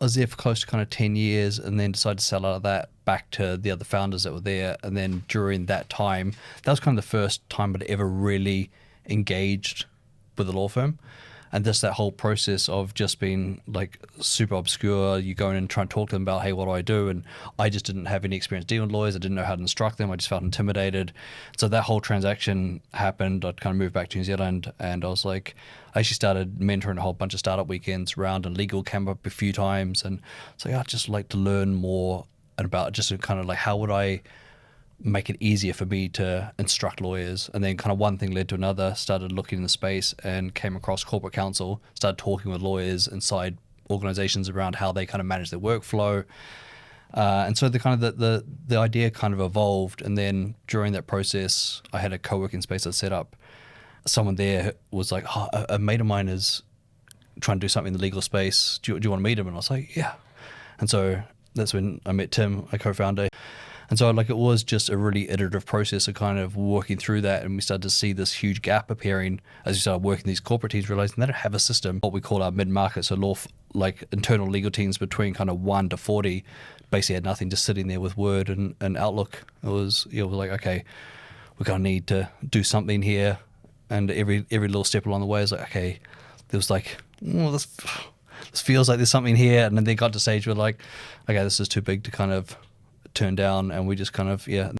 I was there for close to kind of 10 years and then decided to sell out of that back to the other founders that were there. And then during that time, that was kind of the first time I'd ever really engaged with a law firm. And just that whole process of just being like super obscure, you go in and try and talk to them about, hey, what do I do? And I just didn't have any experience dealing with lawyers. I didn't know how to instruct them. I just felt intimidated. So that whole transaction happened. I'd kind of moved back to New Zealand and I was like, I actually started mentoring a whole bunch of startup weekends around, and legal came up a few times. And so I'd just like to learn more about just kind of like how would I make it easier for me to instruct lawyers. And then kind of one thing led to another, started looking in the space and came across corporate counsel, started talking with lawyers inside organizations around how they kind of manage their workflow. And so the kind of the idea kind of evolved. And then during that process, I had a co-working space I set up. Someone there was like, oh, a mate of mine is trying to do something in the legal space. Do you want to meet him? And I was like, yeah. And so that's when I met Tim, my co-founder. And so like it was just a really iterative process of kind of working through that, and we started to see this huge gap appearing as we started working these corporate teams, realizing they don't have a system, what we call our mid-market, so like internal legal teams between kind of 1 to 40, basically had nothing, just sitting there with Word and Outlook. It was, we're like, okay, we're going to need to do something here. And every little step along the way is like, okay, there was like, oh, this feels like there's something here. And then they got to stage where like, okay, this is too big to kind of turn down, and we just kind of